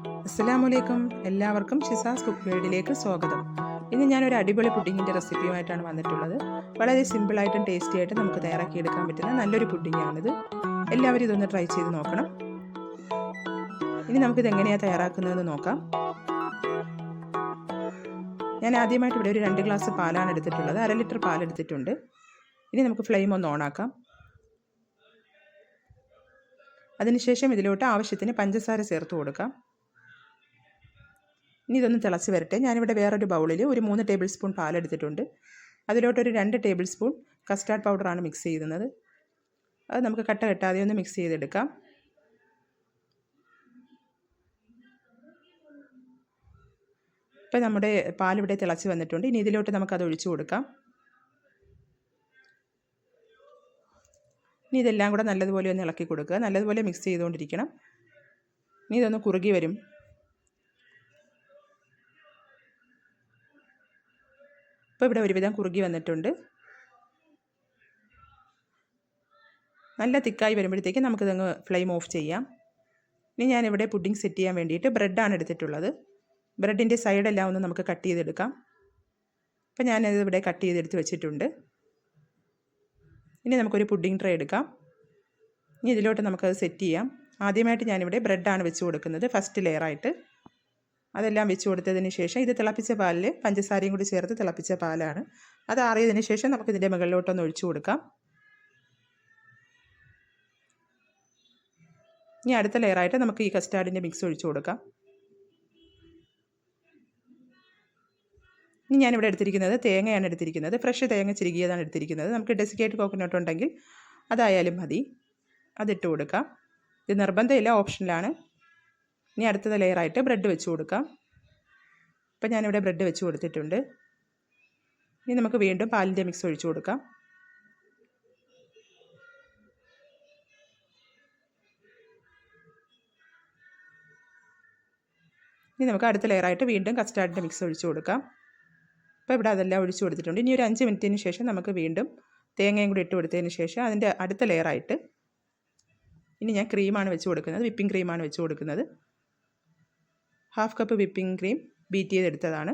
അസ്സലാമലൈക്കും, എല്ലാവർക്കും ഷിസാസ് കുക്ക് വേൾഡിലേക്ക് സ്വാഗതം. ഇന്ന് ഞാനൊരു അടിപൊളി പുഡിങ്ങിൻ്റെ റെസിപ്പിയുമായിട്ടാണ് വന്നിട്ടുള്ളത്. വളരെ സിമ്പിളായിട്ടും ടേസ്റ്റി ആയിട്ടും നമുക്ക് തയ്യാറാക്കിയെടുക്കാൻ പറ്റുന്ന നല്ലൊരു പുഡിങ്ങാണിത്. എല്ലാവരും ഇതൊന്ന് ട്രൈ ചെയ്ത് നോക്കണം. ഇനി നമുക്കിത് എങ്ങനെയാണ് തയ്യാറാക്കുന്നതെന്ന് നോക്കാം. ഞാൻ ആദ്യമായിട്ട് ഇവിടെ ഒരു 2 ഗ്ലാസ് പാലാണ് എടുത്തിട്ടുള്ളത്. 1/2 ലിറ്റർ പാലെടുത്തിട്ടുണ്ട്. ഇനി നമുക്ക് ഫ്ലെയിം ഒന്ന് ഓണാക്കാം. അതിനുശേഷം ഇതിലോട്ട് ആവശ്യത്തിന് പഞ്ചസാര ചേർത്ത് കൊടുക്കാം. ഇനി ഇതൊന്ന് തിളച്ച് വരട്ടെ. ഞാനിവിടെ വേറൊരു ബൗളിൽ ഒരു 3 ടേബിൾ സ്പൂൺ പാലെടുത്തിട്ടുണ്ട്. അതിലോട്ടൊരു 2 ടേബിൾ സ്പൂൺ കസ്റ്റാർഡ് പൗഡറാണ് മിക്സ് ചെയ്യുന്നത്. അത് നമുക്ക് കട്ട കെട്ടാതെ ഒന്ന് മിക്സ് ചെയ്തെടുക്കാം. ഇപ്പോൾ നമ്മുടെ പാലിവിടെ തിളച്ച് വന്നിട്ടുണ്ട്. ഇനി ഇതിലോട്ട് നമുക്കത് ഒഴിച്ചു കൊടുക്കാം. ഇനി ഇതെല്ലാം കൂടെ നല്ലതുപോലെ ഒന്ന് ഇളക്കി കൊടുക്കുക. നല്ലതുപോലെ മിക്സ് ചെയ്തുകൊണ്ടിരിക്കണം. ഇനി ഇതൊന്ന് കുറുകി വരും. ഇപ്പോൾ ഇവിടെ ഒരുവിധം കുറുകി വന്നിട്ടുണ്ട്. നല്ല തിക്കായി വരുമ്പോഴത്തേക്ക് നമുക്കിതങ്ങ് ഫ്ലെയിം ഓഫ് ചെയ്യാം. ഇനി ഞാനിവിടെ പുഡിംഗ് സെറ്റ് ചെയ്യാൻ വേണ്ടിയിട്ട് ബ്രെഡാണ് എടുത്തിട്ടുള്ളത്. ബ്രെഡിൻ്റെ സൈഡെല്ലാം ഒന്ന് നമുക്ക് കട്ട് ചെയ്തെടുക്കാം. അപ്പോൾ ഞാനത് ഇവിടെ കട്ട് ചെയ്തെടുത്ത് വെച്ചിട്ടുണ്ട്. ഇനി നമുക്കൊരു പുഡിംഗ് ട്രേ എടുക്കാം. ഇനി ഇതിലോട്ട് നമുക്കത് സെറ്റ് ചെയ്യാം. ആദ്യമായിട്ട് ഞാനിവിടെ ബ്രെഡാണ് വെച്ച് കൊടുക്കുന്നത്, ഫസ്റ്റ് ലെയറായിട്ട്. അതെല്ലാം വെച്ച് കൊടുത്തതിന് ശേഷം ഇത് തിളപ്പിച്ച പാലിൽ പഞ്ചസാരയും കൂടി ചേർത്ത് തിളപ്പിച്ച പാലാണ്. അത് ആറിയതിന് ശേഷം നമുക്കിതിൻ്റെ മുകളിലോട്ടൊന്ന് ഒഴിച്ചു കൊടുക്കാം. ഇനി അടുത്ത ലെയറായിട്ട് നമുക്ക് ഈ കസ്റ്റാർഡിൻ്റെ മിക്സ് ഒഴിച്ചു കൊടുക്കാം. ഇനി ഞാനിവിടെ എടുത്തിരിക്കുന്നത് തേങ്ങയാണ് എടുത്തിരിക്കുന്നത്. ഫ്രഷ് തേങ്ങ ചിരുകിയതാണ് എടുത്തിരിക്കുന്നത്. നമുക്ക് ഡെസിക്കേറ്റ് കോക്കനട്ട് ഉണ്ടെങ്കിൽ അതായാലും മതി, അതിട്ട് കൊടുക്കാം. ഇത് നിർബന്ധമില്ല, ഓപ്ഷനിലാണ്. ഇനി അടുത്ത ലെയറായിട്ട് ബ്രെഡ് വെച്ച് കൊടുക്കാം. ഇപ്പം ഞാനിവിടെ ബ്രെഡ് വെച്ച് കൊടുത്തിട്ടുണ്ട്. ഇനി നമുക്ക് വീണ്ടും പാലിൻ്റെ മിക്സ് ഒഴിച്ചു കൊടുക്കാം. ഇനി നമുക്ക് അടുത്ത ലെയറായിട്ട് വീണ്ടും കസ്റ്റാർഡിൻ്റെ മിക്സ് ഒഴിച്ചു കൊടുക്കാം. അപ്പോൾ ഇവിടെ അതെല്ലാം ഒഴിച്ചു കൊടുത്തിട്ടുണ്ട്. ഇനി ഒരു 5 മിനിറ്റിന് ശേഷം നമുക്ക് വീണ്ടും തേങ്ങയും കൂടി ഇട്ട് കൊടുത്തതിന് ശേഷം അതിൻ്റെ അടുത്ത ലെയറായിട്ട് ഇനി ഞാൻ ക്രീമാണ് വെച്ച് കൊടുക്കുന്നത്. വിപ്പിംഗ് ക്രീമാണ് വെച്ച് കൊടുക്കുന്നത്. 1/2 കപ്പ് വിപ്പിംഗ് ക്രീം ബീറ്റ് ചെയ്തെടുത്തതാണ്.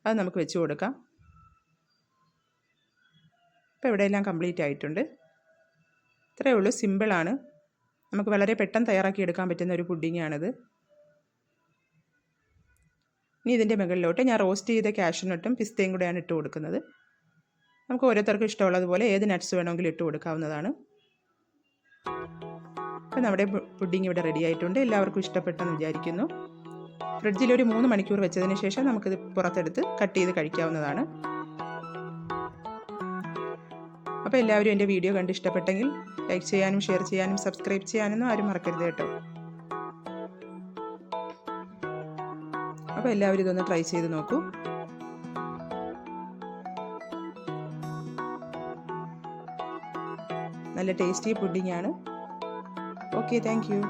അത് നമുക്ക് വെച്ച് കൊടുക്കാം. ഇപ്പോൾ ഇവിടെയെല്ലാം കംപ്ലീറ്റ് ആയിട്ടുണ്ട്. ഇത്രയേ ഉള്ളൂ, സിമ്പിളാണ്. നമുക്ക് വളരെ പെട്ടെന്ന് തയ്യാറാക്കി എടുക്കാൻ പറ്റുന്ന ഒരു പുഡിങ്ങാണിത്. ഇനി ഇതിൻ്റെ മുകളിലോട്ട് ഞാൻ റോസ്റ്റ് ചെയ്ത കാഷ്യൂനട്ടും പിസ്തയും കൂടെയാണ് ഇട്ട് കൊടുക്കുന്നത്. നമുക്ക് ഓരോരുത്തർക്കും ഇഷ്ടമുള്ളതുപോലെ ഏത് നട്ട്സ് വേണമെങ്കിലും ഇട്ട് കൊടുക്കാവുന്നതാണ്. അപ്പോൾ നമ്മുടെ പുഡിങ് ഇവിടെ റെഡി ആയിട്ടുണ്ട്. എല്ലാവർക്കും ഇഷ്ടപ്പെട്ടെന്ന് വിചാരിക്കുന്നു. ഫ്രിഡ്ജിൽ ഒരു 3 മണിക്കൂർ വെച്ചതിന് ശേഷം നമുക്കിത് പുറത്തെടുത്ത് കട്ട് ചെയ്ത് കഴിക്കാവുന്നതാണ്. അപ്പോൾ എല്ലാവരും എൻ്റെ വീഡിയോ കണ്ട് ഇഷ്ടപ്പെട്ടെങ്കിൽ ലൈക്ക് ചെയ്യാനും ഷെയർ ചെയ്യാനും സബ്സ്ക്രൈബ് ചെയ്യാനൊന്നും ആരും മറക്കരുത് കേട്ടോ. അപ്പോൾ എല്ലാവരും ഇതൊന്ന് ട്രൈ ചെയ്ത് നോക്കൂ. നല്ല ടേസ്റ്റി പുഡിങ്ങാണ്. Okay, thank U.